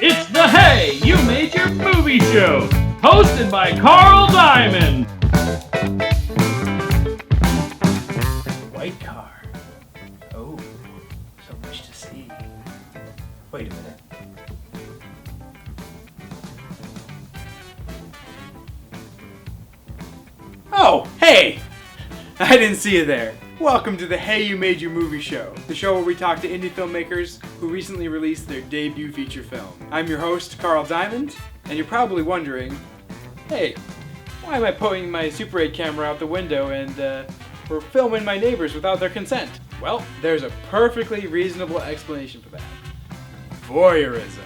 It's the Hey, You Major Movie Show, hosted by Carl Diamond. White car. Oh, so much to see. Wait a minute. Oh, hey! I didn't see you there. Welcome to the Hey You Major Movie Show, the show where we talk to indie filmmakers who recently released their debut feature film. I'm your host, Carl Diamond, and you're probably wondering, hey, why am I pointing my Super 8 camera out the window and we're filming my neighbors without their consent? Well, there's a perfectly reasonable explanation for that. Voyeurism,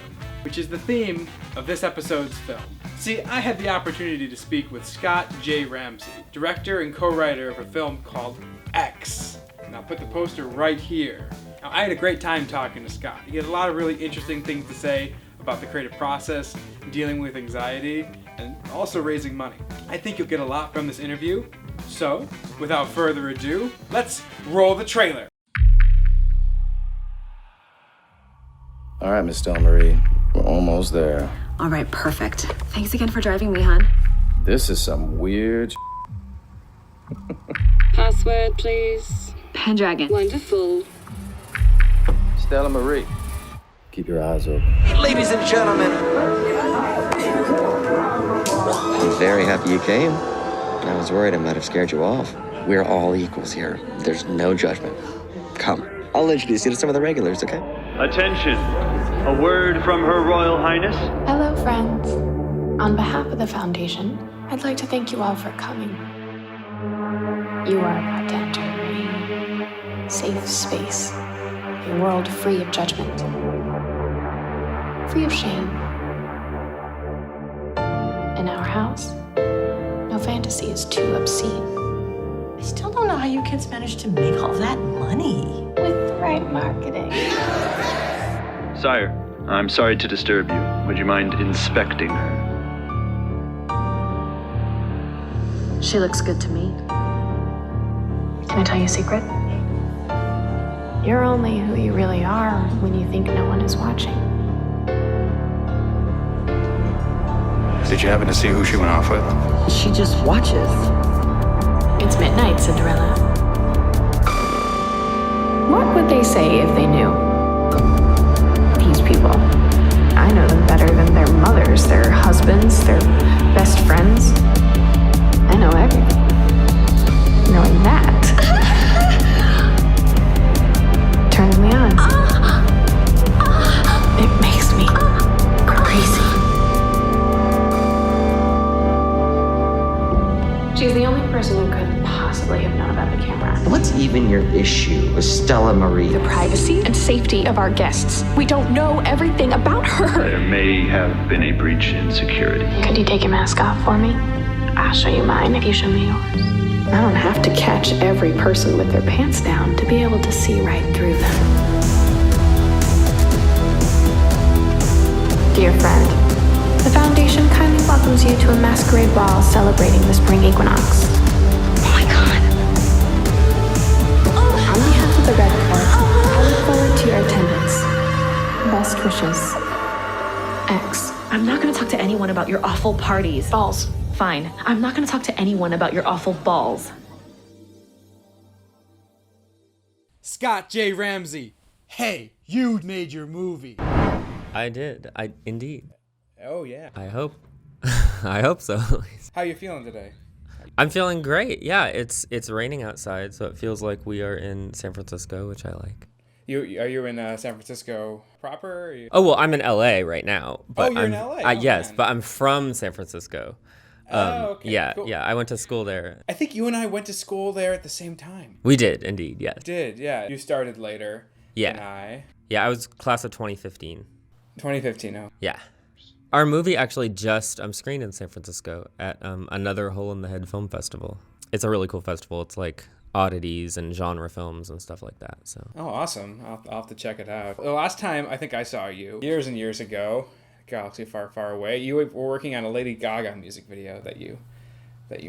which is the theme of this episode's film. See, I had the opportunity to speak with Scott J. Ramsey, director and co-writer of a film called X. And I'll put the poster right here. Now, I had a great time talking to Scott. He had a lot of really interesting things to say about the creative process, dealing with anxiety, and also raising money. I think you'll get a lot from this interview. So, without further ado, let's roll the trailer. All right, Miss Stella Marie, we're almost there. All right, perfect. Thanks again for driving me, hon. This is some weird Password, please. Pendragon. Wonderful. Stella Marie. Keep your eyes open. Ladies and gentlemen, I'm very happy you came. I was worried I might have scared you off. We're all equals here. There's no judgment. Come, I'll introduce you to some of the regulars, okay? Attention, a word from Her Royal Highness. Hello, friends. On behalf of the Foundation, I'd like to thank you all for coming. You are about to enter a safe space, a world free of judgment, free of shame. In our house, no fantasy is too obscene. I still don't know how you kids managed to make all that money. With the right marketing. Sire, I'm sorry to disturb you. Would you mind inspecting her? She looks good to me. Can I tell you a secret? You're only who you really are when you think no one is watching. Did you happen to see who she went off with? She just watches. It's midnight, Cinderella. What would they say if they knew? These people. I know them better than their mothers, their husbands, their best friends. I know everything. Knowing that turns me on. It makes me crazy. She's the only person who could possibly have known about the camera. What's even your issue with Stella Marie? The privacy and safety of our guests. We don't know everything about her. There may have been a breach in security. Could you take your mask off for me? I'll show you mine if you show me yours. I don't have to catch every person with their pants down to be able to see right through them. Dear friend, the Foundation kindly welcomes you to a masquerade ball celebrating the spring equinox. Oh my god. On behalf of the Red Court, I look forward to your attendance. Best wishes. X. I'm not gonna talk to anyone about your awful parties. Balls. Fine. I'm not gonna talk to anyone about your awful balls. Scott J. Ramsey, hey, you made your movie. I did. Indeed. Oh yeah. I hope. I hope so. How you feeling today? I'm feeling great. Yeah, it's raining outside, so it feels like we are in San Francisco, which I like. Are you in San Francisco proper? Or Oh well, I'm in LA right now. But you're in LA. Yes, man. but I'm from San Francisco. Okay. Yeah, Cool. yeah. I went to school there. I think you and I went to school there at the same time. We did indeed. Yes. Did, yeah. You started later Yeah. than I. Yeah, I was class of 2015. 2015, oh. Yeah. Our movie actually I'm screened in San Francisco at another Hole in the Head Film Festival. It's a really cool festival. It's like oddities and genre films and stuff like that. So. Oh, awesome. I'll have to check it out. The last time I think I saw you, years and years ago, Galaxy Far, Far Away, you were working on a Lady Gaga music video that you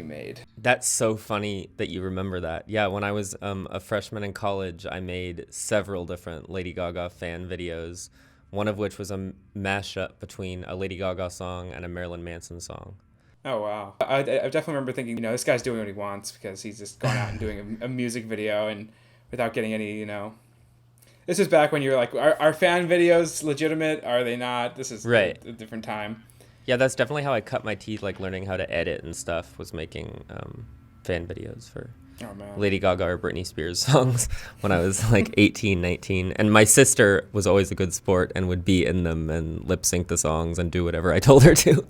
made. That's so funny that you remember that. Yeah, when I was a freshman in college, I made several different Lady Gaga fan videos. one of which was a mashup between a Lady Gaga song and a Marilyn Manson song. Oh, wow. I definitely remember thinking, this guy's doing what he wants because he's just going out and doing a music video and without getting any, This is back when you were like, are fan videos legitimate? Are they not? This is right. a different time. Yeah, that's definitely how I cut my teeth, like learning how to edit and stuff, was making fan videos for Lady Gaga or Britney Spears songs when I was like 18, 19. And my sister was always a good sport and would be in them and lip sync the songs and do whatever I told her to,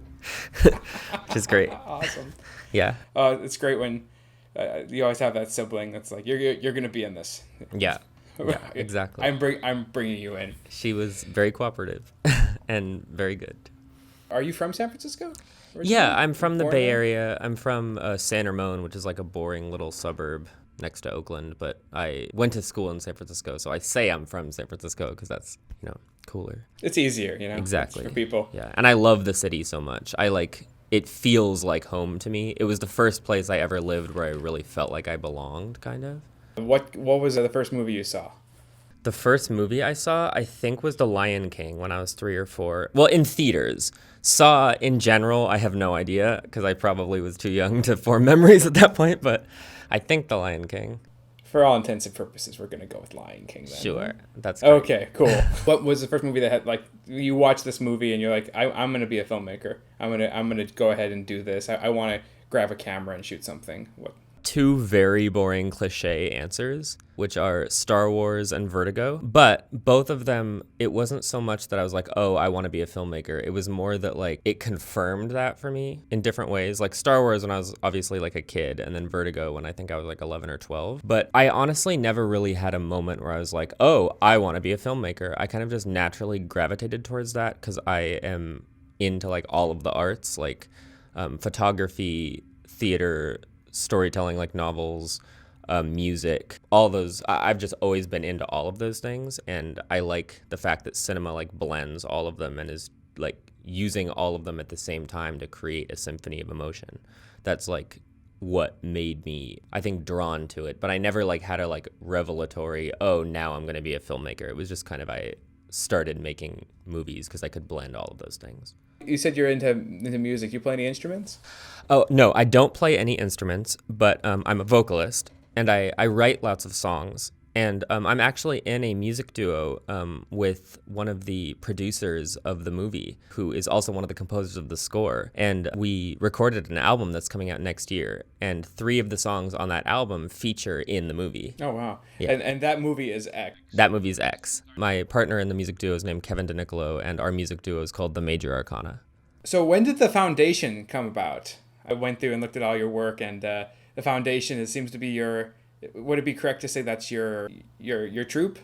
which is great. Awesome. Yeah. It's great when you always have that sibling that's like, you're going to be in this. Yeah. Yeah, exactly. I'm bringing you in. She was very cooperative and very good. Are you from San Francisco? Yeah, I'm from the Bay Area. I'm from San Ramon, which is like a boring little suburb next to Oakland. But I went to school in San Francisco, so I say I'm from San Francisco because that's, cooler. It's easier, Exactly. for people. Yeah, and I love the city so much. It feels like home to me. It was the first place I ever lived where I really felt like I belonged, kind of. What was the first movie you saw? The first movie I saw, I think, was The Lion King when I was 3 or 4. Well, in theaters. Saw in general, I have no idea because I probably was too young to form memories at that point, but I think The Lion King. For all intents and purposes, we're going to go with Lion King then. Sure. That's great. Okay, cool. What was the first movie that had, you watch this movie and you're like, I'm going to be a filmmaker. I'm going to go ahead and do this. I want to grab a camera and shoot something. What? 2 very boring cliche answers, which are Star Wars and Vertigo. But both of them, it wasn't so much that I was like, oh, I want to be a filmmaker. It was more that it confirmed that for me in different ways. Like Star Wars when I was obviously a kid, and then Vertigo when I think I was 11 or 12. But I honestly never really had a moment where I was like, oh, I want to be a filmmaker. I kind of just naturally gravitated towards that because I am into all of the arts, photography, theater, storytelling, novels, music, all those. I've just always been into all of those things, and I like the fact that cinema blends all of them and is using all of them at the same time to create a symphony of emotion. That's what made me, I think, drawn to it. But I never had a revelatory, oh, now I'm going to be a filmmaker. It was just kind of, I started making movies because I could blend all of those things. You said you're into music. You play any instruments? Oh, no, I don't play any instruments, but I'm a vocalist, and I write lots of songs. And I'm actually in a music duo with one of the producers of the movie, who is also one of the composers of the score. And we recorded an album that's coming out next year, and 3 of the songs on that album feature in the movie. Oh, wow. Yeah. And that movie is X. That movie is X. My partner in the music duo is named Kevin DeNicolo, and our music duo is called the Major Arcana. So when did the foundation come about? I went through and looked at all your work, and the foundation, it seems to be your... Would it be correct to say that's your troupe?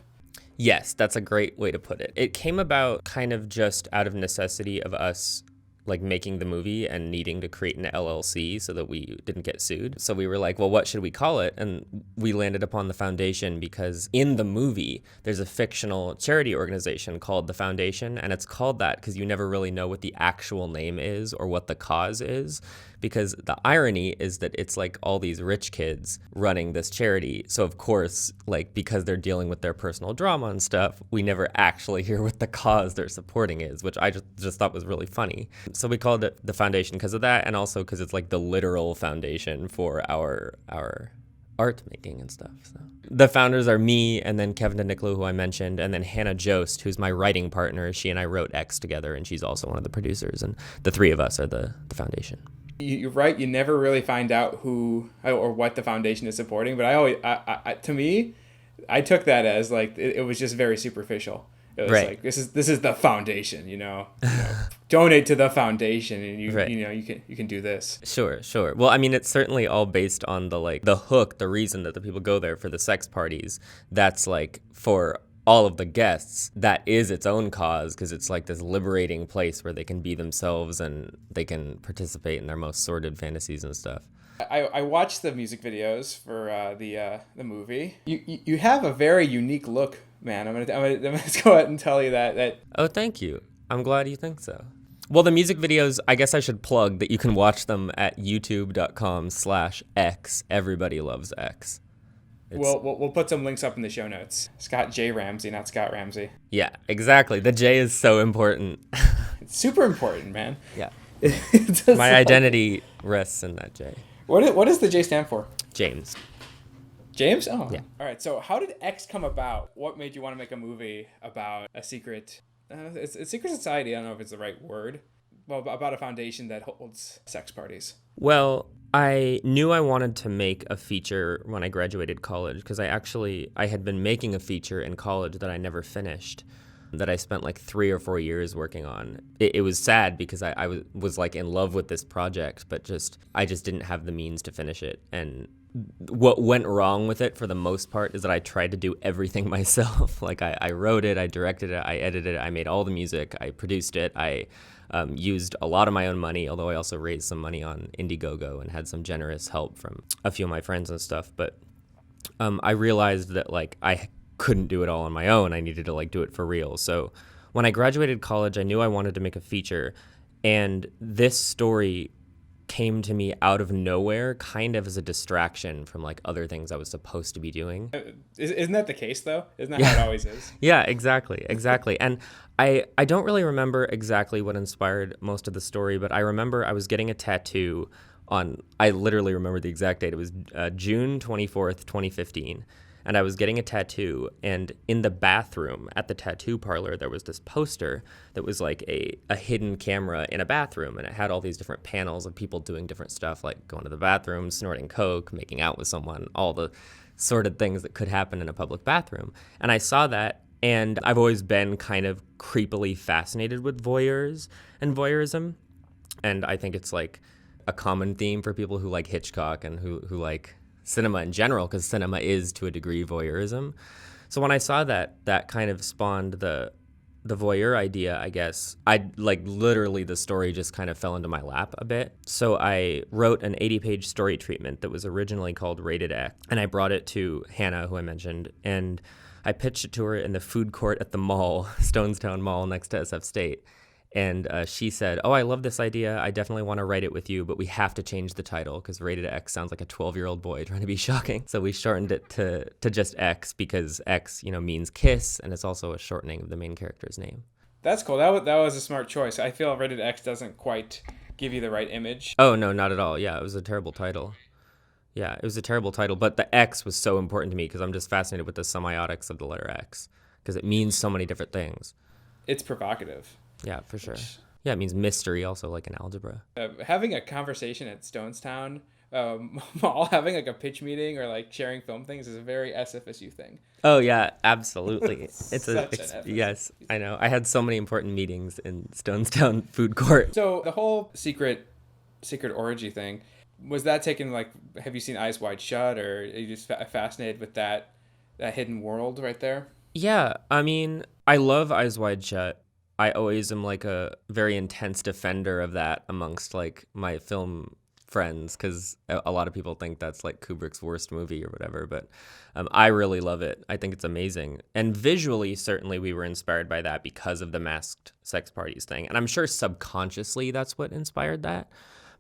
Yes, that's a great way to put it. It came about kind of just out of necessity of us making the movie and needing to create an LLC so that we didn't get sued. So we were like, well, what should we call it? And we landed upon the Foundation because in the movie, there's a fictional charity organization called the Foundation, and it's called that because you never really know what the actual name is or what the cause is. Because the irony is that it's all these rich kids running this charity. So of course, because they're dealing with their personal drama and stuff, we never actually hear what the cause they're supporting is, which I just thought was really funny. So we called it the Foundation because of that, and also because it's the literal foundation for our art making and stuff. So the founders are me, and then Kevin DeNicolo, who I mentioned, and then Hannah Jost, who's my writing partner. She and I wrote X together, and she's also one of the producers, and the 3 of us are the Foundation. You're right. You never really find out who or what the foundation is supporting. But I to me, I took that as it was just very superficial. It was right. This is the foundation. Donate to the foundation, and right. you can do this. Sure. Well, I mean, it's certainly all based on the hook, the reason that the people go there for the sex parties. That's for all of the guests, that is its own cause because it's this liberating place where they can be themselves and they can participate in their most sordid fantasies and stuff. I watched the music videos for the movie. You have a very unique look, man. I'm gonna go ahead and tell you that. Oh, thank you. I'm glad you think so. Well, the music videos, I guess I should plug that you can watch them at youtube.com/X. Everybody loves X. We'll put some links up in the show notes. Scott J. Ramsey, not Scott Ramsey. Yeah, exactly. The J is so important. It's super important, man. Yeah. My identity rests in that J. What does the J stand for? James. James? Oh. Yeah. All right. So how did X come about? What made you want to make a movie about a secret? It's a secret society. I don't know if it's the right word. Well, about a foundation that holds sex parties. Well, I knew I wanted to make a feature when I graduated college because I had been making a feature in college that I never finished, that I spent like 3 or 4 years working on. It was sad because I was like in love with this project, but I just didn't have the means to finish it. And what went wrong with it for the most part is that I tried to do everything myself. Like I wrote it, I directed it, I edited it, I made all the music, I produced it, I used a lot of my own money, although I also raised some money on Indiegogo and had some generous help from a few of my friends and stuff. But I realized that like I couldn't do it all on my own. I needed to like do it for real. So when I graduated college, I knew I wanted to make a feature, and this story came to me out of nowhere, kind of as a distraction from like other things I was supposed to be doing. Isn't that the case though? Isn't that how it always is? Yeah, exactly. And I don't really remember exactly what inspired most of the story, but I remember I was getting a tattoo I literally remember the exact date. It was June 24th, 2015. And I was getting a tattoo, and in the bathroom at the tattoo parlor, there was this poster that was like a hidden camera in a bathroom, and it had all these different panels of people doing different stuff, like going to the bathroom, snorting coke, making out with someone, all the sordid things that could happen in a public bathroom. And I saw that, and I've always been kind of creepily fascinated with voyeurs and voyeurism, and I think it's like a common theme for people who like Hitchcock and who like cinema in general, because cinema is to a degree voyeurism. So when I saw that kind of spawned the voyeur idea, I guess. I like literally the story just kind of fell into my lap a bit. So I wrote an 80-page story treatment that was originally called Rated X, and I brought it to Hannah, who I mentioned, and I pitched it to her in the food court at the mall, Stonestown Mall next to SF State. And she said, "Oh, I love this idea. I definitely want to write it with you, but we have to change the title because Rated X sounds like a 12-year-old boy trying to be shocking." So we shortened it to just X because X, means kiss, and it's also a shortening of the main character's name. That's cool. That was a smart choice. I feel Rated X doesn't quite give you the right image. Oh, no, not at all. Yeah, it was a terrible title. Yeah, it was a terrible title, but the X was so important to me because I'm just fascinated with the semiotics of the letter X because it means so many different things. It's provocative. Yeah, for sure. Yeah, it means mystery also, like in algebra. Having a conversation at Stonestown Mall, having like a pitch meeting or like sharing film things is a very SFSU thing. Oh, yeah, absolutely. Yes, I know. I had so many important meetings in Stonestown food court. So the whole secret orgy thing, was that taken like, have you seen Eyes Wide Shut, or are you just fascinated with that hidden world right there? Yeah, I mean, I love Eyes Wide Shut. I always am like a very intense defender of that amongst like my film friends because a lot of people think that's like Kubrick's worst movie or whatever, but I really love it. I think it's amazing. And visually, certainly we were inspired by that because of the masked sex parties thing. And I'm sure subconsciously that's what inspired that.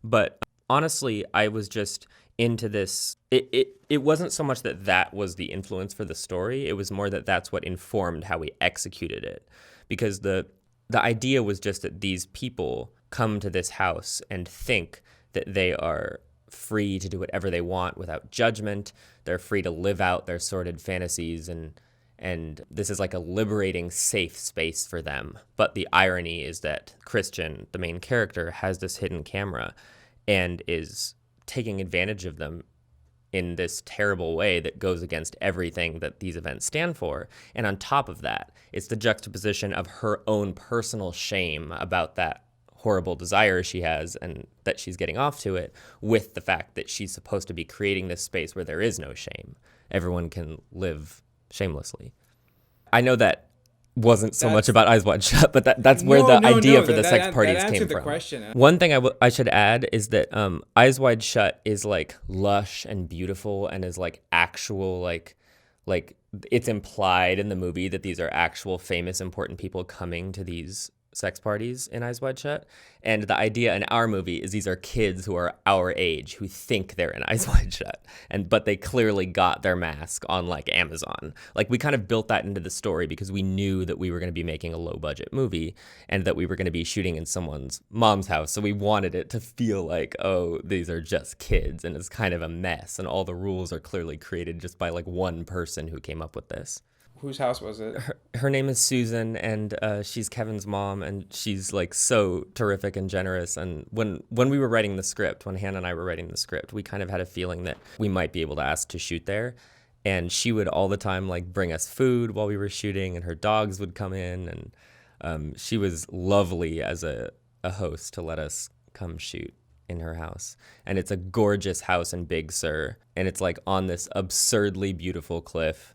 But honestly, I was just into this. It wasn't so much that was the influence for the story. It was more that that's what informed how we executed it. Because the idea was just that these people come to this house and think that they are free to do whatever they want without judgment. They're free to live out their sordid fantasies, and this is like a liberating, safe space for them. But the irony is that Christian, the main character, has this hidden camera and is taking advantage of them in this terrible way that goes against everything that these events stand for. And on top of that, it's the juxtaposition of her own personal shame about that horrible desire she has and that she's getting off to it, with the fact that she's supposed to be creating this space where there is no shame. Everyone can live shamelessly. I know that wasn't so much about Eyes Wide Shut, but that's where the idea for the sex parties came from. Question. One thing I should add is that Eyes Wide Shut is like lush and beautiful and is like actual like it's implied in the movie that these are actual famous important people coming to these sex parties in Eyes Wide Shut. And the idea in our movie is these are kids who are our age who think they're in Eyes Wide Shut, but they clearly got their mask on like Amazon. Like we kind of built that into the story because we knew that we were going to be making a low budget movie and that we were going to be shooting in someone's mom's house. So we wanted it to feel like, oh, these are just kids and it's kind of a mess and all the rules are clearly created just by like one person who came up with this. Whose house was it? Her name is Susan, and she's Kevin's mom, and she's like so terrific and generous. And when we were writing the script, when Hannah and I were writing the script, we kind of had a feeling that we might be able to ask to shoot there. And she would all the time like bring us food while we were shooting, and her dogs would come in, and she was lovely as a host to let us come shoot in her house. And it's a gorgeous house in Big Sur, and it's like on this absurdly beautiful cliff.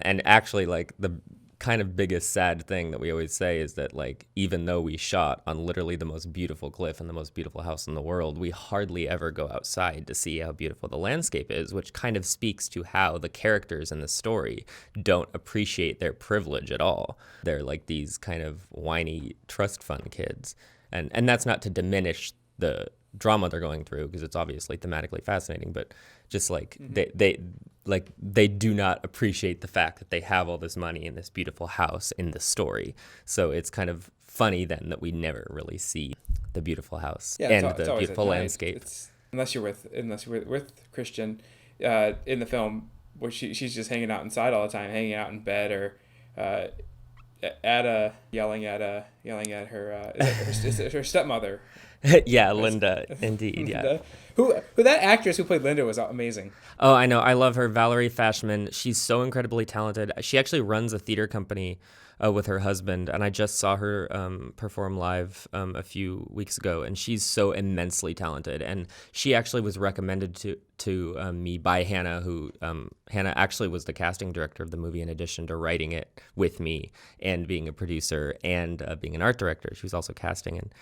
And actually, like, the kind of biggest sad thing that we always say is that, like, even though we shot on literally the most beautiful cliff and the most beautiful house in the world, we hardly ever go outside to see how beautiful the landscape is, which kind of speaks to how the characters in the story don't appreciate their privilege at all. They're like these kind of whiny trust fund kids. And that's not to diminish the drama they're going through, because it's obviously thematically fascinating, but just like they do not appreciate the fact that they have all this money in this beautiful house in the story. So it's kind of funny then that we never really see the beautiful house and the beautiful landscape. Unless you're with Christian in the film, where she's just hanging out inside all the time, hanging out in bed or yelling at her is it her stepmother. Yeah, Linda, indeed, yeah. Who that actress who played Linda was amazing. Oh, I know. I love her, Valerie Fashman. She's so incredibly talented. She actually runs a theater company with her husband, and I just saw her perform live a few weeks ago, and she's so immensely talented. And she actually was recommended to me by Hannah, who Hannah actually was the casting director of the movie in addition to writing it with me and being a producer and being an art director. She was also casting, and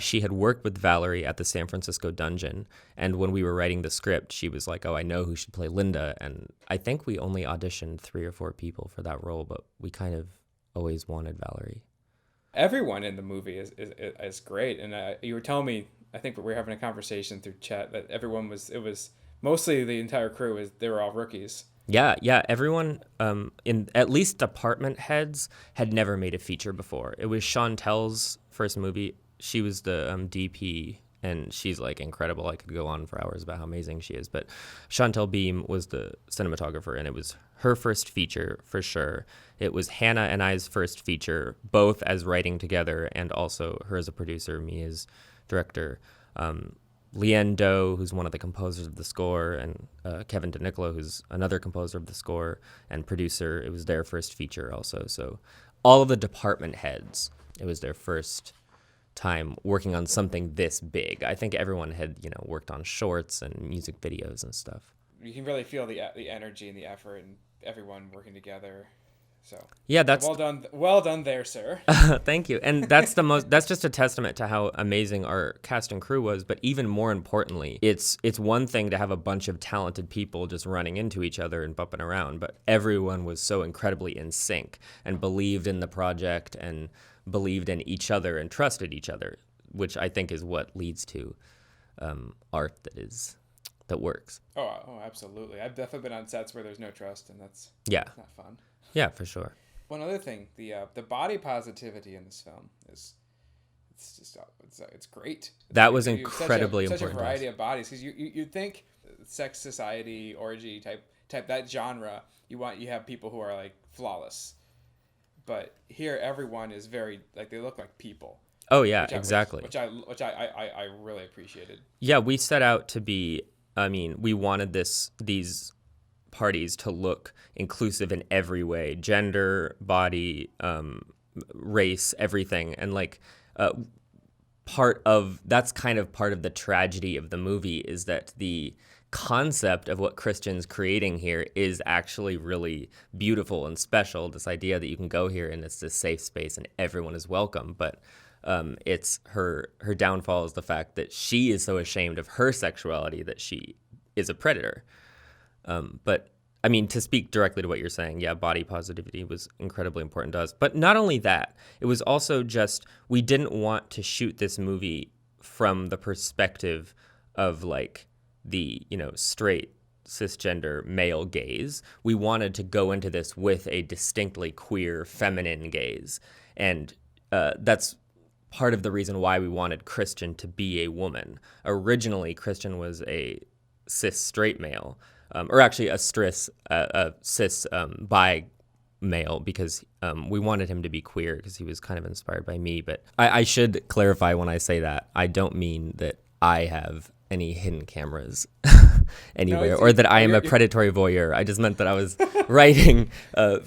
she had worked with Valerie at the San Francisco Dungeon, and when we were writing the script, she was like, oh, I know who should play Linda, and I think we only auditioned 3 or 4 people for that role, but we kind of always wanted Valerie. Everyone in the movie is great, and you were telling me, I think we were having a conversation through chat, that it was mostly the entire crew, they were all rookies. Yeah, everyone in at least department heads had never made a feature before. It was Chantel's first movie. She was the DP, and she's like incredible. I could go on for hours about how amazing she is. But Chantel Beam was the cinematographer, and it was her first feature for sure. It was Hannah and I's first feature, both as writing together and also her as a producer, me as director. Leanne Doe, who's one of the composers of the score, and Kevin DeNicola, who's another composer of the score and producer. It was their first feature also. So all of the department heads, it was their first time working on something this big. I think everyone had, worked on shorts and music videos and stuff. You can really feel the energy and the effort and everyone working together. So yeah, that's well done there, sir. Thank you. And that's just a testament to how amazing our cast and crew was. But even more importantly, it's one thing to have a bunch of talented people just running into each other and bumping around, but everyone was so incredibly in sync and believed in the project and believed in each other and trusted each other, which I think is what leads to art that works. Oh, absolutely. I've definitely been on sets where there's no trust, and that's not fun. Yeah, for sure. One other thing, the body positivity in this film it's great. That was incredibly important. Such a variety of bodies, because you'd think sex, society, orgy type that genre, you have people who are like flawless. But here, everyone is very they look like people. Oh yeah, exactly. Which I really appreciated. Yeah, we set out to be. I mean, we wanted these parties to look inclusive in every way: gender, body, race, everything. And that's kind of part of the tragedy of the movie is that the concept of what Christian's creating here is actually really beautiful and special. This idea that you can go here and it's this safe space and everyone is welcome. But it's her downfall is the fact that she is so ashamed of her sexuality that she is a predator. But I mean, to speak directly to what you're saying, yeah, body positivity was incredibly important to us. But not only that, it was also just, we didn't want to shoot this movie from the perspective of like the, straight cisgender male gaze. We wanted to go into this with a distinctly queer feminine gaze. And that's part of the reason why we wanted Christian to be a woman. Originally, Christian was a cis straight male. Or actually a cis bi male, because we wanted him to be queer because he was kind of inspired by me. But I should clarify when I say that, I don't mean that I have any hidden cameras anywhere, or that I am a predatory voyeur. I just meant that I was writing I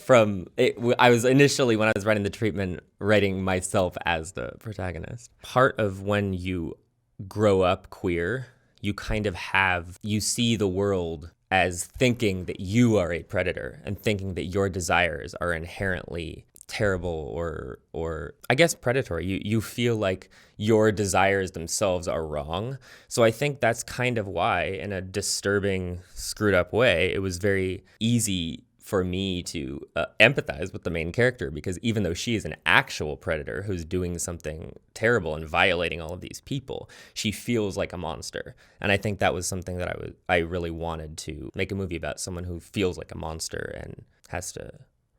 was initially, when I was writing the treatment, writing myself as the protagonist. Part of when you grow up queer, you kind of you see the world as thinking that you are a predator and thinking that your desires are inherently terrible or I guess predatory. You feel like your desires themselves are wrong. So I think that's kind of why, in a disturbing, screwed up way, it was very easy for me to empathize with the main character, because even though she is an actual predator who's doing something terrible and violating all of these people, she feels like a monster. And I think that was something that I really wanted to make a movie about, someone who feels like a monster and has to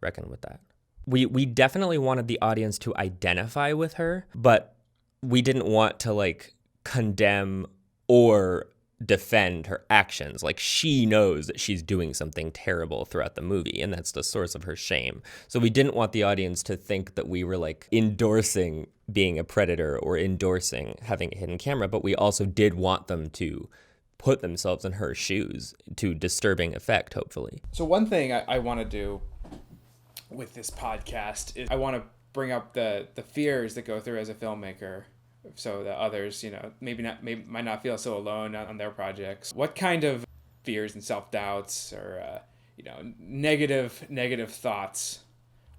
reckon with that. We definitely wanted the audience to identify with her, but we didn't want to like condemn or defend her actions. Like, she knows that she's doing something terrible throughout the movie, and that's the source of her shame. So we didn't want the audience to think that we were like endorsing being a predator or endorsing having a hidden camera, but we also did want them to put themselves in her shoes to disturbing effect, hopefully. So one thing I want to do with this podcast is I want to bring up the fears that go through as a filmmaker, so that others, maybe might not feel so alone on their projects. What kind of fears and self-doubts or negative thoughts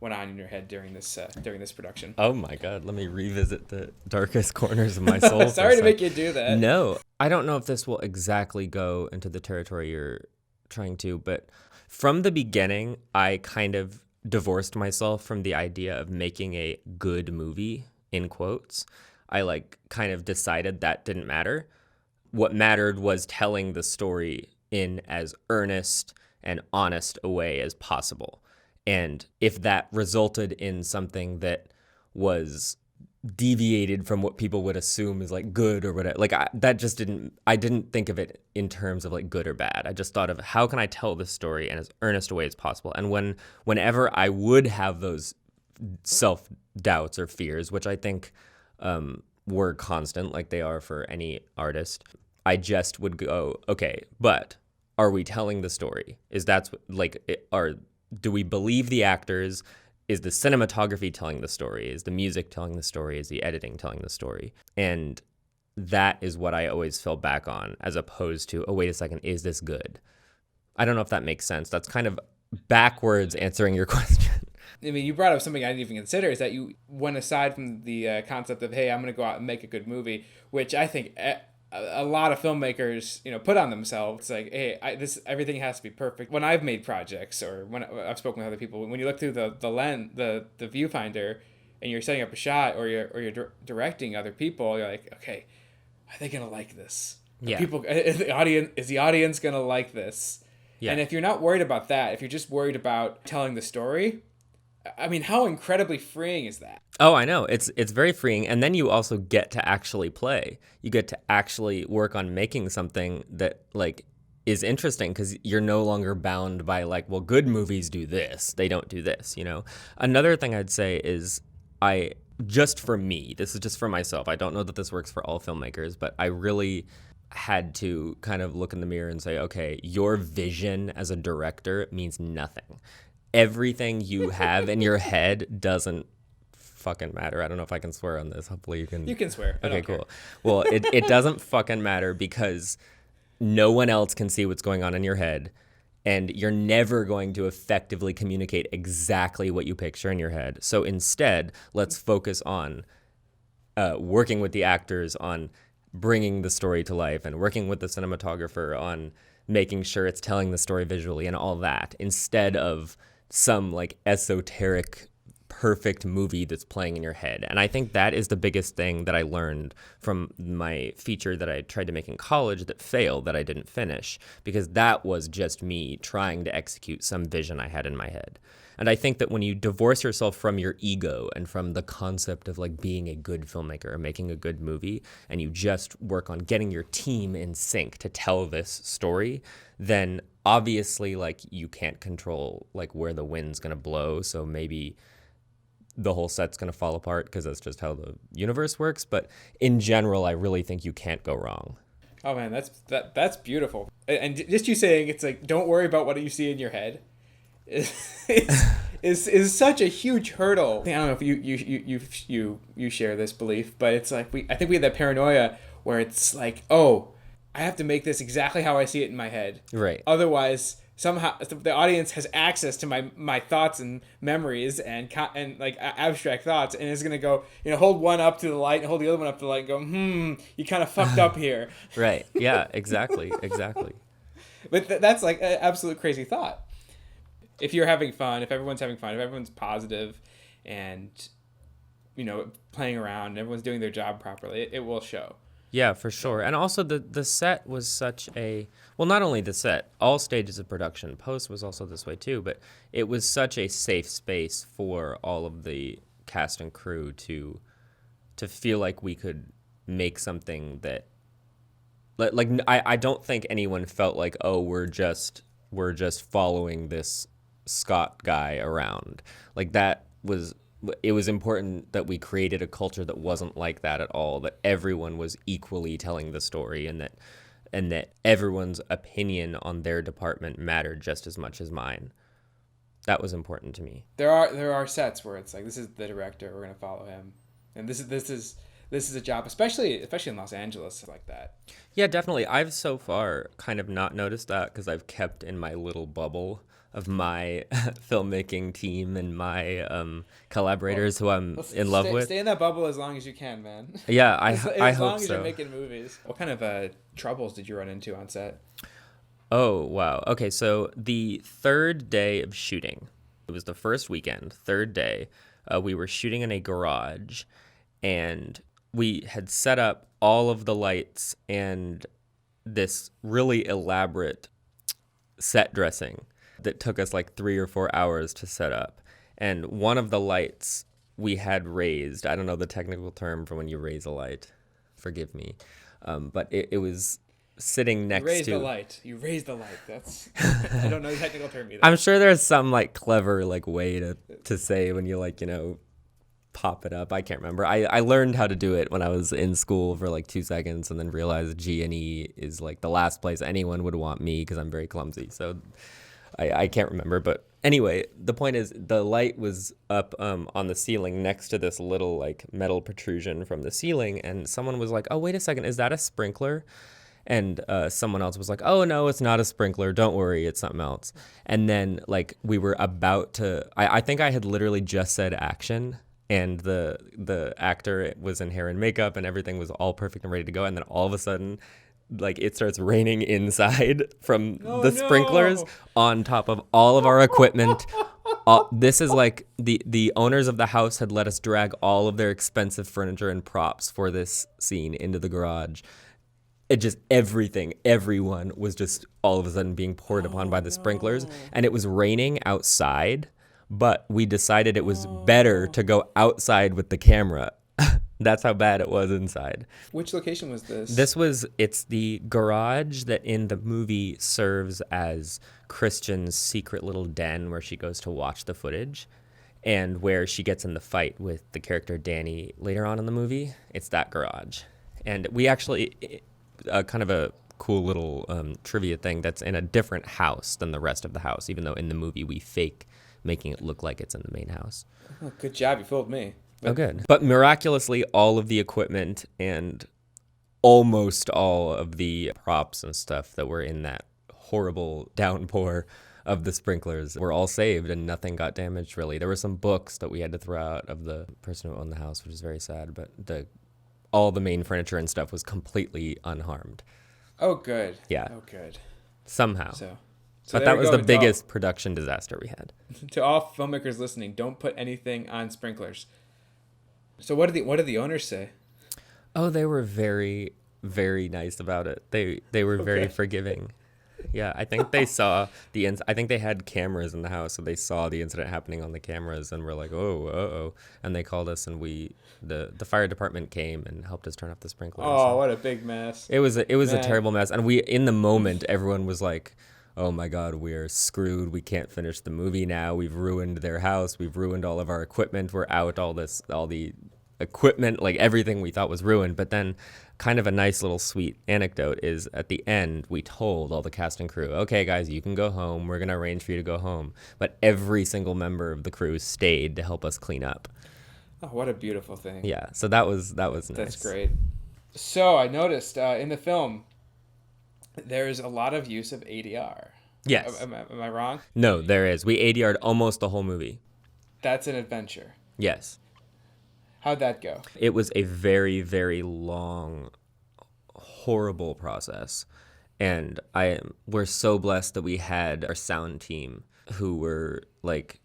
went on in your head during this production? Oh my God, let me revisit the darkest corners of my soul. Sorry to make you do that. No, I don't know if this will exactly go into the territory you're trying to, but from the beginning, I kind of divorced myself from the idea of making a good movie, in quotes. I kind of decided that didn't matter. What mattered was telling the story in as earnest and honest a way as possible. And if that resulted in something that was deviated from what people would assume is like good or whatever, I didn't think of it in terms of like good or bad. I just thought of, how can I tell this story in as earnest a way as possible? And whenever I would have those self-doubts or fears, which I think were constant, like they are for any artist, I just would go, okay, but are we telling the story? Do we believe the actors? Is the cinematography telling the story? Is the music telling the story? Is the editing telling the story? And that is what I always fell back on, as opposed to, oh, wait a second, is this good? I don't know if that makes sense. That's kind of backwards answering your question. I mean, you brought up something I didn't even consider, is that you went aside from the concept of, hey, I'm going to go out and make a good movie, which I think a lot of filmmakers, put on themselves. It's like, hey, everything has to be perfect. When I've made projects, or when I've spoken with other people, when you look through the lens, the viewfinder, and you're setting up a shot, or you're directing other people, you're like, okay, are they going to like this? Yeah. Is the audience going to like this? Yeah. And if you're not worried about that, if you're just worried about telling the story, I mean, how incredibly freeing is that? Oh, I know. It's very freeing. And then you also get to actually play. You get to actually work on making something that is interesting, because you're no longer bound by well, good movies do this, they don't do this, Another thing I'd say is, just for me, this is just for myself, I don't know that this works for all filmmakers, but I really had to kind of look in the mirror and say, okay, your vision as a director means nothing. Everything you have in your head doesn't fucking matter. I don't know if I can swear on this. Hopefully you can. You can swear. Okay, cool. Well, it doesn't fucking matter, because no one else can see what's going on in your head, and you're never going to effectively communicate exactly what you picture in your head. So instead, let's focus on working with the actors on bringing the story to life, and working with the cinematographer on making sure it's telling the story visually and all that, instead of some like esoteric perfect movie that's playing in your head. And I think that is the biggest thing that I learned from my feature that I tried to make in college that failed, that I didn't finish, because that was just me trying to execute some vision I had in my head. And I think that when you divorce yourself from your ego and from the concept of like being a good filmmaker or making a good movie, and you just work on getting your team in sync to tell this story, then obviously like you can't control like where the wind's going to blow. So maybe the whole set's going to fall apart because that's just how the universe works. But in general, I really think you can't go wrong. Oh man, that's beautiful. And just you saying it's like, don't worry about what you see in your head is such a huge hurdle. I don't know if you share this belief, but it's like I think we have that paranoia where it's like, oh, I have to make this exactly how I see it in my head. Right. Otherwise, somehow the audience has access to my thoughts and memories and like abstract thoughts, and is gonna go, hold one up to the light and hold the other one up to the light and go, you kind of fucked up here. Right. Yeah. Exactly. But that's like an absolute crazy thought. If you're having fun, if everyone's having fun, if everyone's positive, and playing around, and everyone's doing their job properly, it will show. Yeah, for sure. And also the set was such a, well, not only the set, all stages of production, post was also this way too, but it was such a safe space for all of the cast and crew to feel like we could make something that, like I don't think anyone felt like, oh, we're just following this Scott guy around. Like it was important that we created a culture that wasn't like that at all, that everyone was equally telling the story, and that everyone's opinion on their department mattered just as much as mine. That was important to me. There are sets where it's like, this is the director, we're going to follow him. And this is a job, especially in Los Angeles, like that. Yeah, definitely. I've so far kind of not noticed that because I've kept in my little bubble of my filmmaking team and my collaborators who I'm in love with. Stay in that bubble as long as you can, man. Yeah, I hope so. As long as you're making movies. What kind of troubles did you run into on set? Oh, wow. Okay, so the third day of shooting, it was the first weekend, third day, we were shooting in a garage, and we had set up all of the lights and this really elaborate set dressing that took us like 3 or 4 hours to set up. And one of the lights we had raised. I don't know the technical term for when you raise a light. Forgive me. But it was sitting next to... You raised the light. That's... I don't know the technical term either. I'm sure there's some like clever like way to say when you like, pop it up. I can't remember. I learned how to do it when I was in school for like 2 seconds, and then realized G&E is like the last place anyone would want me because I'm very clumsy. So I can't remember. But anyway, the point is the light was up on the ceiling next to this little like metal protrusion from the ceiling, and someone was like, oh, wait a second, is that a sprinkler? And someone else was like, oh, no, it's not a sprinkler. Don't worry, it's something else. And then like we were about to, I think I had literally just said action, and the actor was in hair and makeup and everything was all perfect and ready to go. And then all of a sudden, like it starts raining inside from sprinklers on top of all of our equipment. This is like the owners of the house had let us drag all of their expensive furniture and props for this scene into the garage. It just everyone was just all of a sudden being poured upon by the sprinklers, and it was raining outside, but we decided it was better to go outside with the camera. That's how bad it was inside. Which location was this? It's the garage that in the movie serves as Christian's secret little den where she goes to watch the footage, and where she gets in the fight with the character Danny later on in the movie. It's that garage. And we actually, kind of a cool little trivia thing, that's in a different house than the rest of the house, even though in the movie we fake making it look like it's in the main house. Oh, good job, you fooled me. Oh, good. But miraculously, all of the equipment and almost all of the props and stuff that were in that horrible downpour of the sprinklers were all saved, and nothing got damaged, really. There were some books that we had to throw out of the person who owned the house, which is very sad, but all the main furniture and stuff was completely unharmed. Oh, good. Yeah. Oh, good. somehow. So But there that you was go. the biggest production disaster we had. To all filmmakers listening, don't put anything on sprinklers. So what did the owners say? Oh, they were very, very nice about it. They were very Okay. forgiving. Yeah, I think they saw I think they had cameras in the house, so they saw the incident happening on the cameras and were like, "Oh, uh-oh." And they called us, and the fire department came and helped us turn off the sprinklers. Oh, what a big mess. It was a Man. terrible mess. And in the moment, everyone was like, "Oh my God, we're screwed. We can't finish the movie now. We've ruined their house. We've ruined all of our equipment. We're out all the equipment, like everything we thought was ruined." But then kind of a nice little sweet anecdote is at the end, we told all the cast and crew, "Okay, guys, you can go home. We're going to arrange for you to go home." But every single member of the crew stayed to help us clean up. Oh, what a beautiful thing. Yeah, so that was nice. That's great. So I noticed in the film, there's a lot of use of ADR. Yes. Am I wrong? No, there is. We ADR'd almost the whole movie. That's an adventure. Yes. How'd that go? It was a very, very long, horrible process. And we're so blessed that we had our sound team who were like,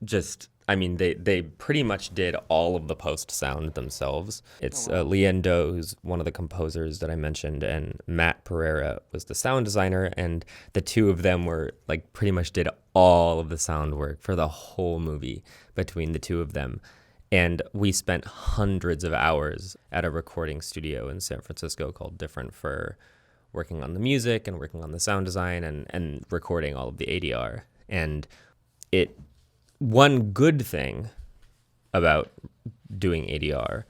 they pretty much did all of the post sound themselves. It's Leanne Doe, who's one of the composers that I mentioned, and Matt Pereira was the sound designer. And the two of them were like pretty much did all of the sound work for the whole movie between the two of them. And we spent hundreds of hours at a recording studio in San Francisco called Different Fur, working on the music and working on the sound design and recording all of the ADR. And one good thing about doing ADR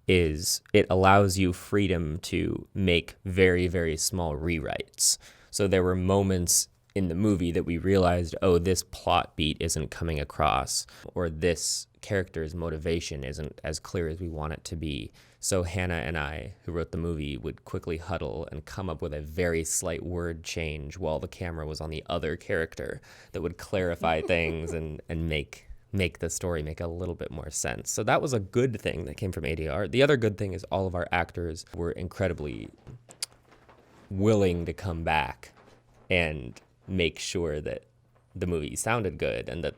is it allows you freedom to make very, very small rewrites. So there were moments in the movie that we realized, oh, this plot beat isn't coming across, or this character's motivation isn't as clear as we want it to be. So Hannah and I, who wrote the movie, would quickly huddle and come up with a very slight word change while the camera was on the other character that would clarify things and make the story make a little bit more sense. So that was a good thing that came from ADR. The other good thing is all of our actors were incredibly willing to come back and make sure that the movie sounded good and that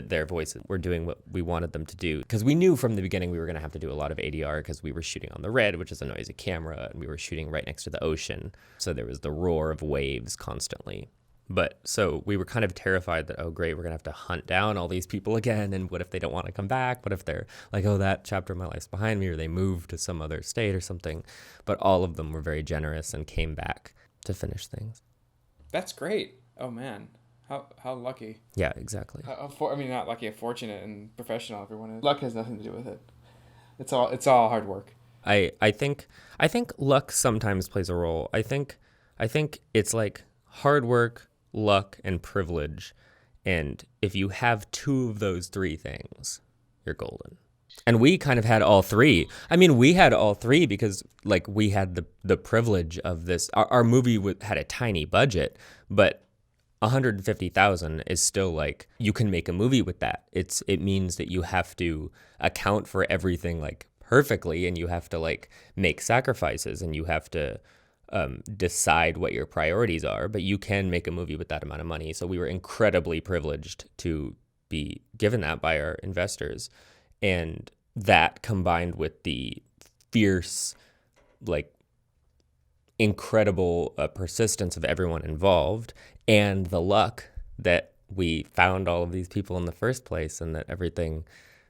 their voices were doing what we wanted them to do. Because we knew from the beginning we were going to have to do a lot of ADR because we were shooting on the Red, which is a noisy camera, and we were shooting right next to the ocean. So there was the roar of waves constantly. But so we were kind of terrified that, oh, great, we're going to have to hunt down all these people again. And what if they don't want to come back? What if they're like, oh, that chapter of my life's behind me, or they moved to some other state or something? But all of them were very generous and came back to finish things. That's great. Oh, man. How lucky. Yeah, exactly. Not lucky, fortunate and professional everyone is. Luck has nothing to do with it. It's all hard work. I think luck sometimes plays a role. I think it's like hard work, luck, and privilege. And if you have two of those three things, you're golden. And we kind of had all three. I mean, we had all three because like we had the privilege of this. Our movie had a tiny budget, but $150,000 is still like, you can make a movie with that. It means that you have to account for everything like perfectly, and you have to like make sacrifices, and you have to decide what your priorities are, but you can make a movie with that amount of money. So we were incredibly privileged to be given that by our investors. And that combined with the fierce, like incredible persistence of everyone involved, and the luck that we found all of these people in the first place, and that everything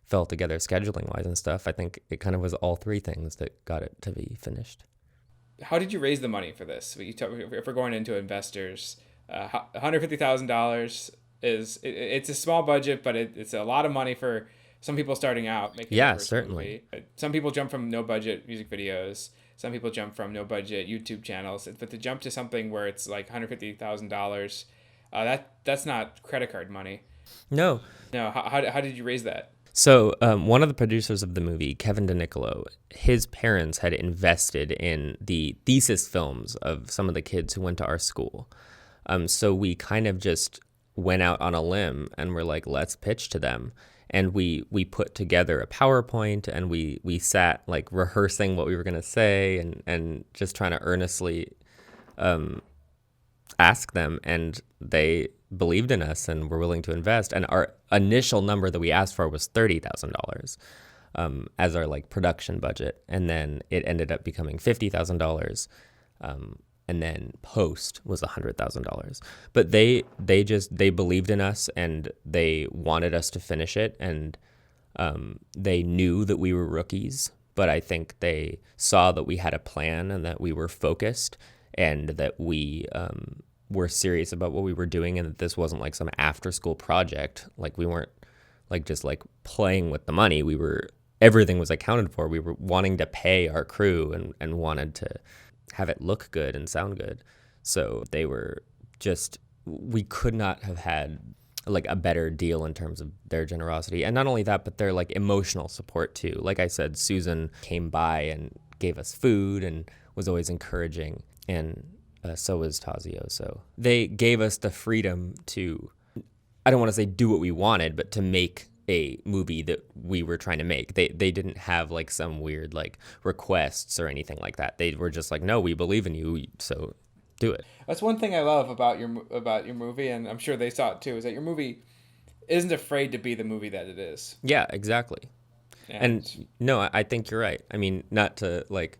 fell together scheduling wise and stuff. I think it kind of was all three things that got it to be finished. How did you raise the money for this? If we're going into investors, $150,000 it's a small budget, but it's a lot of money for some people starting out making their first certainly movie. Some people jump from no budget music videos. Some people jump from no budget YouTube channels. But to jump to something where it's like $150,000, that's not credit card money. No. How did you raise that? So one of the producers of the movie, Kevin DeNicolo, his parents had invested in the thesis films of some of the kids who went to our school. So we kind of just went out on a limb and were like, let's pitch to them. And we put together a PowerPoint, and we sat like rehearsing what we were going to say and just trying to earnestly ask them, and they believed in us and were willing to invest. And our initial number that we asked for was $30,000 as our like production budget, and then it ended up becoming $50,000. And then post was $100,000. But they believed in us, and they wanted us to finish it, and they knew that we were rookies, but I think they saw that we had a plan and that we were focused and that we were serious about what we were doing, and that this wasn't like some after school project. Like we weren't like just like playing with the money. Everything was accounted for. We were wanting to pay our crew and wanted to have it look good and sound good. So they were just, we could not have had like a better deal in terms of their generosity. And not only that, but their like emotional support too. Like I said, Susan came by and gave us food and was always encouraging. And so was Tazio. So they gave us the freedom to, I don't want to say do what we wanted, but to make a movie that we were trying to make. They didn't have like some weird like requests or anything like that. They were just like, no, we believe in you, so do it. That's one thing I love about your movie, and I'm sure they saw it too, is that your movie isn't afraid to be the movie that it is. Yeah, exactly. And no, I think you're right. I mean, not to like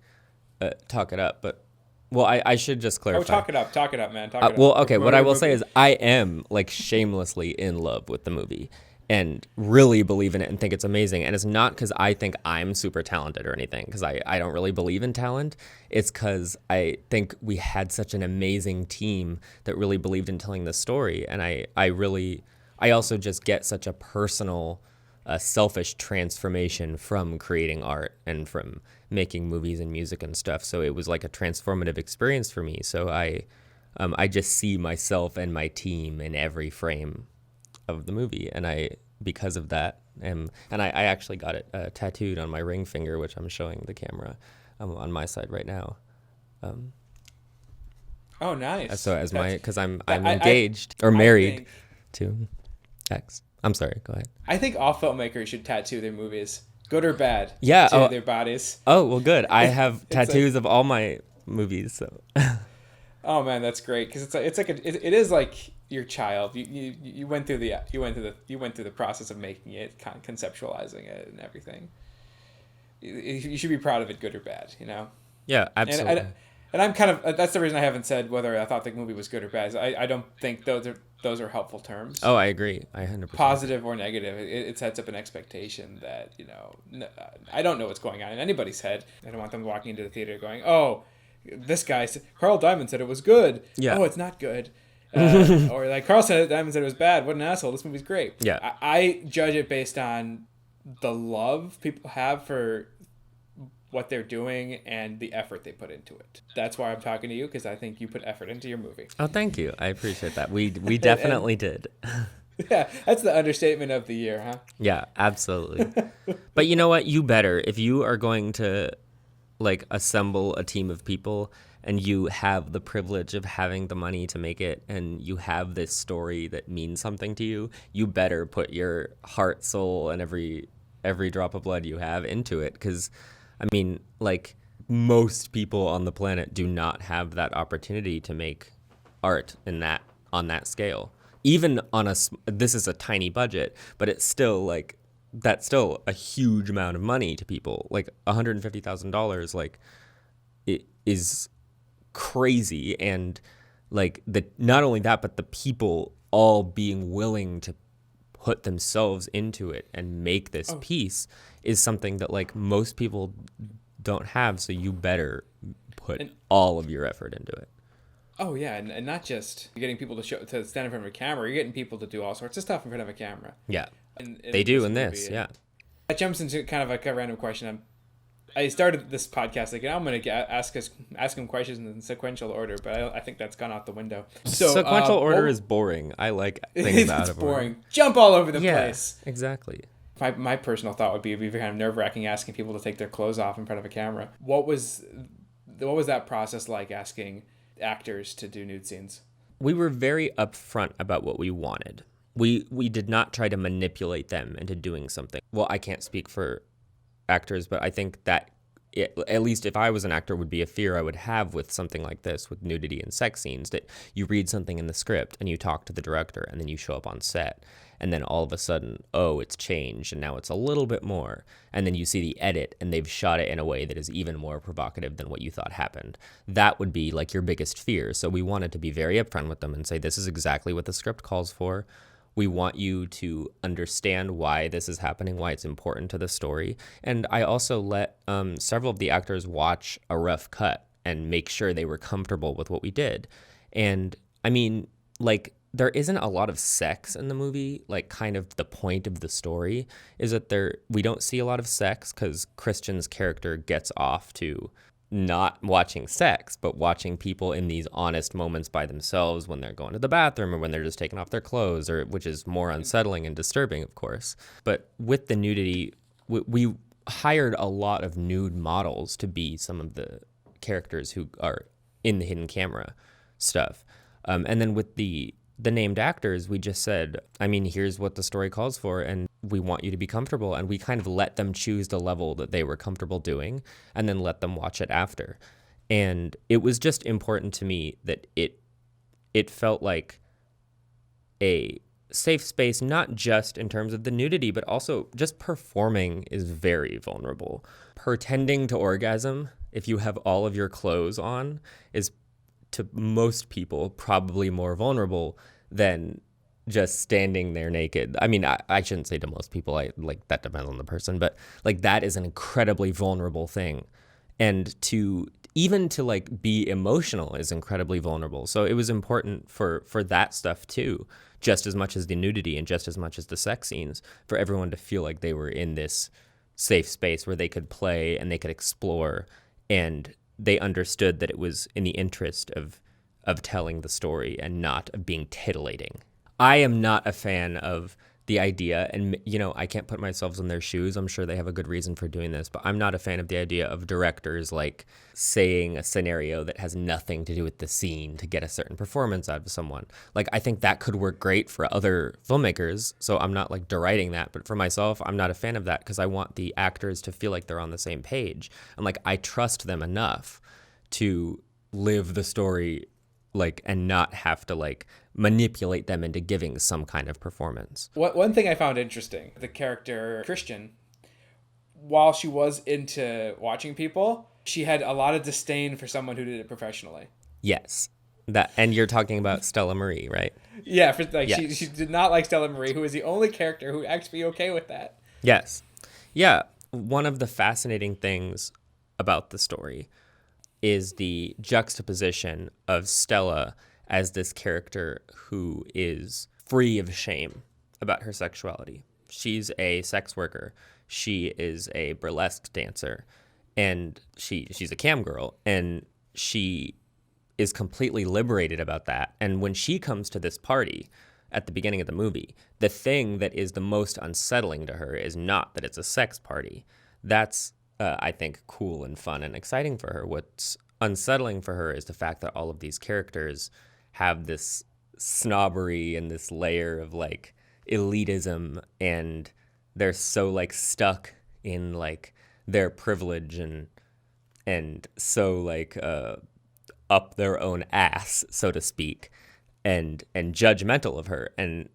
talk it up, but well, I should just clarify. Oh, talk it up, man. Talk it up. Well, okay, what I will say is I am like shamelessly in love with the movie and really believe in it and think it's amazing. And it's not because I think I'm super talented or anything, because I don't really believe in talent. It's because I think we had such an amazing team that really believed in telling the story. And I also just get such a personal, selfish transformation from creating art and from making movies and music and stuff. So it was like a transformative experience for me. So I just see myself and my team in every frame of the movie, and because of that, and I actually got it tattooed on my ring finger, which I'm showing the camera on my side right now. Oh, nice. So because I'm engaged or married to X. I'm sorry. Go ahead. I think all filmmakers should tattoo their movies, good or bad. Yeah, to their bodies. Oh well, good. I have tattoos of all my movies. So. Oh man, that's great, because it is like your child. You went through the process of making it, conceptualizing it, and everything. You should be proud of it, good or bad. You know. Yeah, absolutely. And I'm kind of, that's the reason I haven't said whether I thought the movie was good or bad. I don't think those are helpful terms. Oh, I agree. I 100%. Positive or negative, it sets up an expectation that, I don't know what's going on in anybody's head. I don't want them walking into the theater going, oh, this guy, Carl Diamond said it was good. Yeah. Oh, it's not good. Or like Carl Diamond said it was bad. What an asshole. This movie's great. Yeah. I judge it based on the love people have for what they're doing and the effort they put into it. That's why I'm talking to you, because I think you put effort into your movie. Oh, thank you. I appreciate that. We definitely did. Yeah, that's the understatement of the year, huh? Yeah, absolutely. But you know what? You better. If you are going to like assemble a team of people and you have the privilege of having the money to make it and you have this story that means something to you, you better put your heart, soul, and every drop of blood you have into it, because I mean, like, most people on the planet do not have that opportunity to make art on that scale. Even on this is a tiny budget, but it's still like, that's still a huge amount of money to people. Like $150,000, like, it is crazy. And like not only that, but the people all being willing to put themselves into it and make this piece is something that like most people don't have. So you better put all of your effort into it. Oh yeah, and not just getting people to stand in front of a camera. You're getting people to do all sorts of stuff in front of a camera. Yeah, they do in this. Yeah, that jumps into kind of like a random question. I started this podcast like, I'm going to ask him questions in sequential order, but I think that's gone out the window. So sequential order is boring. I like things out of order. Boring. Jump all over the place. Exactly. My personal thought would be it'd be kind of nerve-wracking asking people to take their clothes off in front of a camera. What was that process like, asking actors to do nude scenes? We were very upfront about what we wanted. We did not try to manipulate them into doing something. Well, I can't speak for actors, but I think that at least if I was an actor, would be a fear I would have with something like this, with nudity and sex scenes, that you read something in the script and you talk to the director and then you show up on set and then all of a sudden, oh, it's changed and now it's a little bit more. And then you see the edit and they've shot it in a way that is even more provocative than what you thought happened. That would be like your biggest fear. So we wanted to be very upfront with them and say, this is exactly what the script calls for. We want you to understand why this is happening, why it's important to the story. And I also let several of the actors watch a rough cut and make sure they were comfortable with what we did. And I mean, like, there isn't a lot of sex in the movie. Like, kind of the point of the story is that we don't see a lot of sex because Christian's character gets off to not watching sex, but watching people in these honest moments by themselves when they're going to the bathroom or when they're just taking off their clothes, or which is more unsettling and disturbing, of course. But with the nudity, we hired a lot of nude models to be some of the characters who are in the hidden camera stuff. And then with the named actors, we just said, I mean, here's what the story calls for, and we want you to be comfortable. And we kind of let them choose the level that they were comfortable doing and then let them watch it after. And it was just important to me that it felt like a safe space, not just in terms of the nudity, but also just performing is very vulnerable. Pretending to orgasm, if you have all of your clothes on, is to most people probably more vulnerable than just standing there naked. I mean, I shouldn't say to most people, like that depends on the person, but like that is an incredibly vulnerable thing. And to like be emotional is incredibly vulnerable. So it was important for that stuff too, just as much as the nudity and just as much as the sex scenes, for everyone to feel like they were in this safe space where they could play and they could explore, and they understood that it was in the interest of telling the story and not of being titillating. I am not a fan of the idea, and you know, I can't put myself in their shoes. I'm sure they have a good reason for doing this, but I'm not a fan of the idea of directors like saying a scenario that has nothing to do with the scene to get a certain performance out of someone. Like, I think that could work great for other filmmakers, so I'm not like deriding that, but for myself, I'm not a fan of that because I want the actors to feel like they're on the same page. And like, I trust them enough to live the story, like, and not have to like manipulate them into giving some kind of performance. One thing I found interesting, the character Christian, while she was into watching people, she had a lot of disdain for someone who did it professionally. Yes. That, and you're talking about Stella Marie, right? Yeah, for like yes. she did not like Stella Marie, who was the only character who would actually be okay with that. Yes. Yeah. One of the fascinating things about the story is the juxtaposition of Stella as this character who is free of shame about her sexuality. She's a sex worker. She is a burlesque dancer, and she's a cam girl, and she is completely liberated about that. And when she comes to this party at the beginning of the movie, the thing that is the most unsettling to her is not that it's a sex party. That's I think cool and fun and exciting for her. What's unsettling for her is the fact that all of these characters have this snobbery and this layer of like elitism, and they're so like stuck in like their privilege and so like up their own ass, so to speak, and judgmental of her. And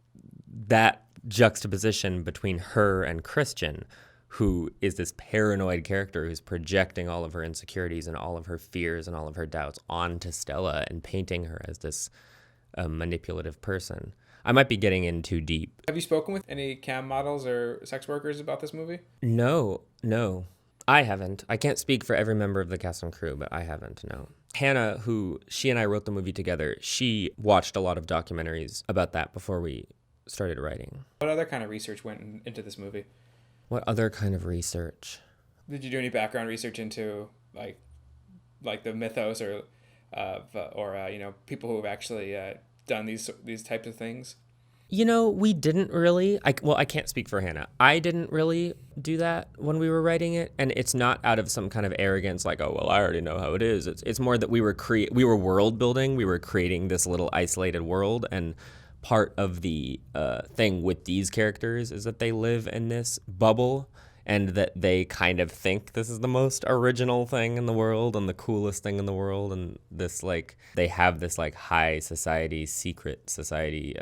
that juxtaposition between her and Christian, who is this paranoid character who's projecting all of her insecurities and all of her fears and all of her doubts onto Stella and painting her as this manipulative person. I might be getting in too deep. Have you spoken with any cam models or sex workers about this movie? No, I haven't. I can't speak for every member of the cast and crew, but I haven't, no. Hannah, who she and I wrote the movie together, she watched a lot of documentaries about that before we started writing. What other kind of research went into this movie? What other kind of research? Did you do any background research into like the mythos or you know, people who have actually done these types of things? You know, we didn't really. I can't speak for Hannah. I didn't really do that when we were writing it, and it's not out of some kind of arrogance, like, oh well, I already know how it is. It's more that we were world building. We were creating this little isolated world, and part of the thing with these characters is that they live in this bubble, and that they kind of think this is the most original thing in the world and the coolest thing in the world, and this like they have this like high society, secret society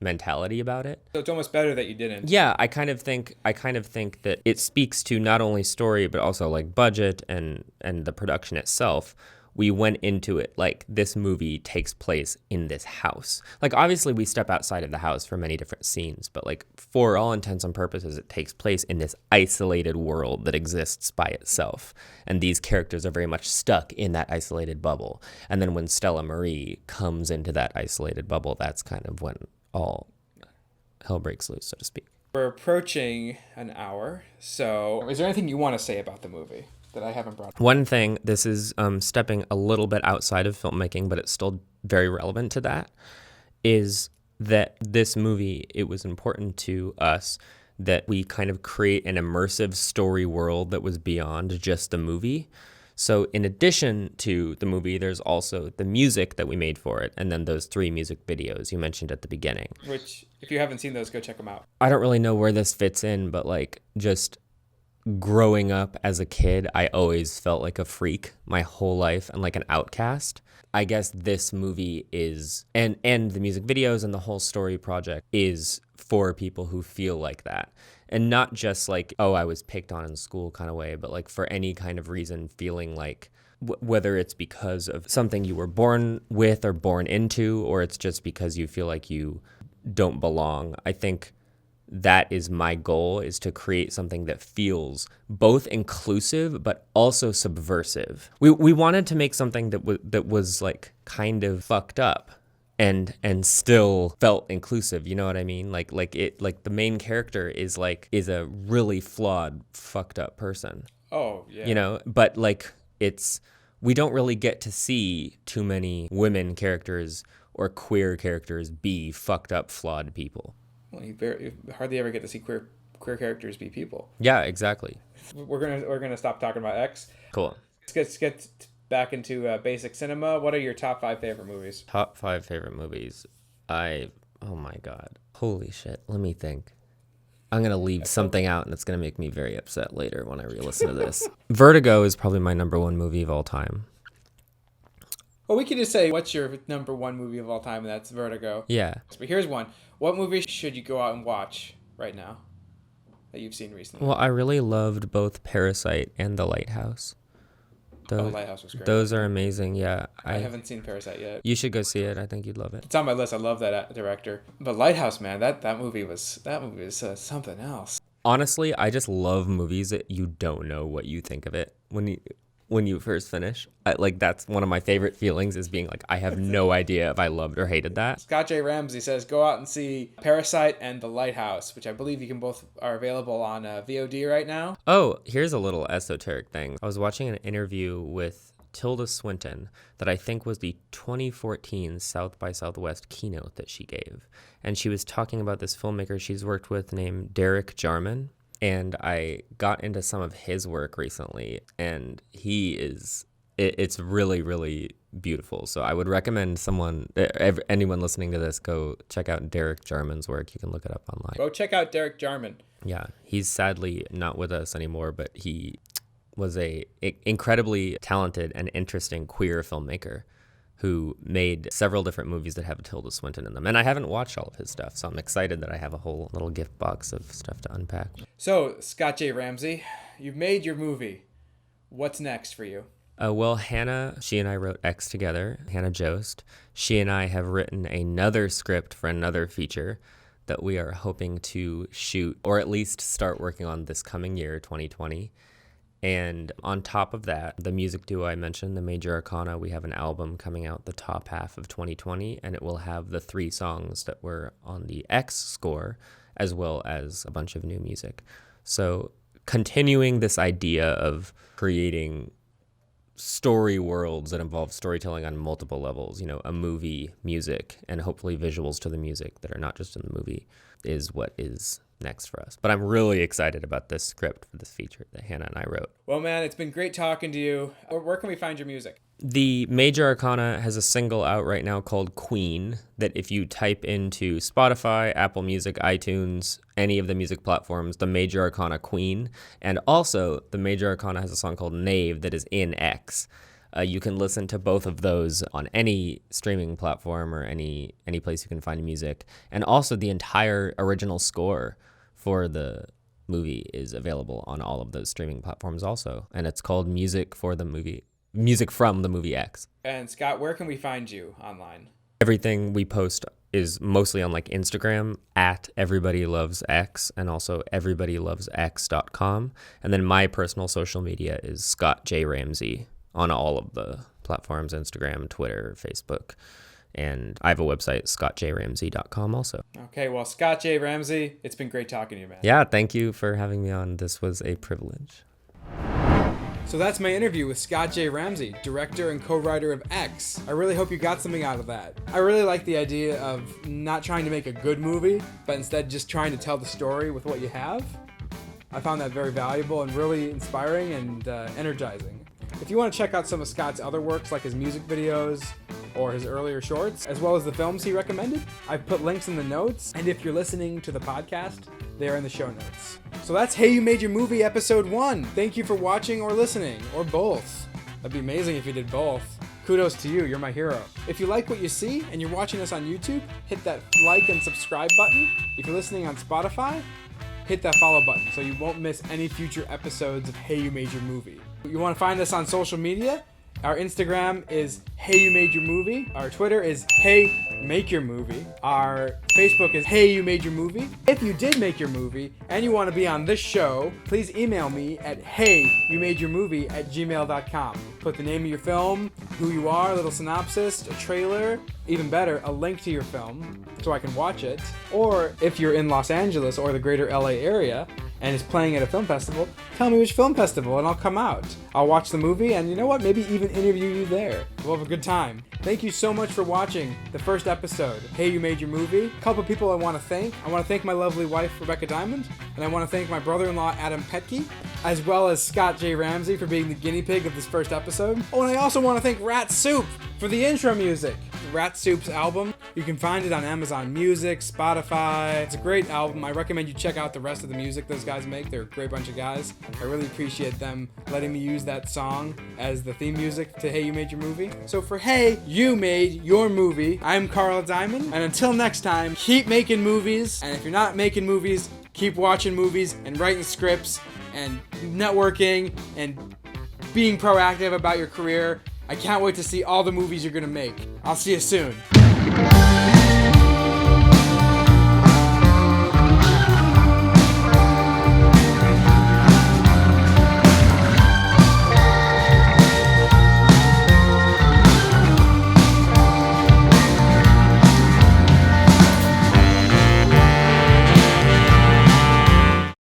mentality about it. So it's almost better that you didn't. Yeah, I kind of think that it speaks to not only story but also like budget and the production itself. We went into it like this movie takes place in this house. Like obviously we step outside of the house for many different scenes, but like for all intents and purposes it takes place in this isolated world that exists by itself. And these characters are very much stuck in that isolated bubble. And then when Stella Marie comes into that isolated bubble, that's kind of when all hell breaks loose, so to speak. We're approaching an hour, so is there anything you want to say about the movie that I haven't brought up? One thing, this is stepping a little bit outside of filmmaking, but it's still very relevant to that, is that this movie, it was important to us that we kind of create an immersive story world that was beyond just the movie. So in addition to the movie, there's also the music that we made for it, and then those 3 music videos you mentioned at the beginning. Which, if you haven't seen those, go check them out. I don't really know where this fits in, but like just growing up as a kid, I always felt like a freak my whole life and like an outcast. I guess this movie is, and the music videos and the whole story project is for people who feel like that. And not just like, oh, I was picked on in school kind of way, but like for any kind of reason feeling like, whether it's because of something you were born with or born into, or it's just because you feel like you don't belong. I think that is my goal, is to create something that feels both inclusive but also subversive. We wanted to make something that was like kind of fucked up and still felt inclusive, you know what I mean? Like the main character is a really flawed, fucked up person. Oh, yeah. You know, but like we don't really get to see too many women characters or queer characters be fucked up, flawed people. Well, you hardly ever get to see queer characters be people. Yeah, exactly. We're gonna stop talking about X. Cool. Let's get back into basic cinema. What are your top 5 favorite movies? Top 5 favorite movies. Oh my god. Holy shit. Let me think. I'm going to leave something out and it's going to make me very upset later when I re-listen to this. Vertigo is probably my number 1 movie of all time. Well, we can just say, what's your number 1 movie of all time, and that's Vertigo. Yeah. But here's one. What movie should you go out and watch right now that you've seen recently? Well, I really loved both Parasite and The Lighthouse. Lighthouse was great. Those are amazing, yeah. I haven't seen Parasite yet. You should go see it. I think you'd love it. It's on my list. I love that director. But Lighthouse, man, that movie was something else. Honestly, I just love movies that you don't know what you think of it when you first finish. That's one of my favorite feelings, is being like, I have no idea if I loved or hated that. Scott J. Ramsey says, go out and see Parasite and The Lighthouse, which I believe are available on VOD right now. Oh, here's a little esoteric thing. I was watching an interview with Tilda Swinton that I think was the 2014 South by Southwest keynote that she gave. And she was talking about this filmmaker she's worked with named Derek Jarman. And I got into some of his work recently, and it's really, really beautiful. So I would recommend anyone listening to this, go check out Derek Jarman's work. You can look it up online. Go check out Derek Jarman. Yeah, he's sadly not with us anymore, but he was a incredibly talented and interesting queer filmmaker who made several different movies that have Tilda Swinton in them. And I haven't watched all of his stuff, so I'm excited that I have a whole little gift box of stuff to unpack. So, Scott J. Ramsey, you've made your movie. What's next for you? Well, Hannah, she and I wrote X together, Hannah Jost. She and I have written another script for another feature that we are hoping to shoot, or at least start working on this coming year, 2020. And on top of that, the music duo I mentioned, the Major Arcana, we have an album coming out the top half of 2020, and it will have the 3 songs that were on the X score, as well as a bunch of new music. So continuing this idea of creating story worlds that involve storytelling on multiple levels, a movie, music, and hopefully visuals to the music that are not just in the movie. is what is next for us. But I'm really excited about this script for this feature that Hannah and I wrote. Well, man, it's been great talking to you. Where can we find your music? The Major Arcana has a single out right now called Queen that if you type into Spotify, Apple Music, iTunes, any of the music platforms, the Major Arcana Queen, and also the Major Arcana has a song called Knave that is in X. You can listen to both of those on any streaming platform or any place you can find music. And also the entire original score for the movie is available on all of those streaming platforms also. And it's called Music from the movie X. And Scott, where can we find you online? Everything we post is mostly on like Instagram at everybodylovesx and also everybodylovesx.com. And then my personal social media is Scott J. Ramsey on all of the platforms, Instagram, Twitter, Facebook. And I have a website, scottjramsey.com also. Okay, well, Scott J. Ramsey, it's been great talking to you, man. Yeah, thank you for having me on. This was a privilege. So that's my interview with Scott J. Ramsey, director and co-writer of X. I really hope you got something out of that. I really like the idea of not trying to make a good movie, but instead just trying to tell the story with what you have. I found that very valuable and really inspiring and energizing. If you want to check out some of Scott's other works, like his music videos or his earlier shorts, as well as the films he recommended, I've put links in the notes, and if you're listening to the podcast, they are in the show notes. So that's Hey You Made Your Movie Episode 1. Thank you for watching or listening, or both. That'd be amazing if you did both. Kudos to you, you're my hero. If you like what you see and you're watching us on YouTube, hit that like and subscribe button. If you're listening on Spotify, hit that follow button so you won't miss any future episodes of Hey You Made Your Movie. You want to find us on social media? Our Instagram is Hey You Made Your Movie. Our Twitter is Hey Make Your Movie. Our Facebook is Hey You Made Your Movie. If you did make your movie and you want to be on this show, please email me at heyyoumadeyourmovie@gmail.com. Put the name of your film, who you are, a little synopsis, a trailer, even better, a link to your film so I can watch it. Or if you're in Los Angeles or the greater LA area and is playing at a film festival, tell me which film festival and I'll come out. I'll watch the movie and you know what, maybe even interview you there. We'll have a good time. Thank you so much for watching the first episode, Hey You Made Your Movie. A couple people I want to thank. I want to thank my lovely wife, Rebecca Diamond, and I want to thank my brother-in-law, Adam Petke, as well as Scott J. Ramsey for being the guinea pig of this first episode. Oh, and I also want to thank Rat Soup for the intro music. Rat Soup's album. You can find it on Amazon Music, Spotify. It's a great album. I recommend you check out the rest of the music those guys make. They're a great bunch of guys. I really appreciate them letting me use that song as the theme music to Hey You Made Your Movie. So for Hey You Made Your Movie, I'm Carl Diamond, and until next time, keep making movies, and if you're not making movies, keep watching movies and writing scripts and networking and being proactive about your career. I can't wait to see all the movies you're gonna make. I'll see you soon.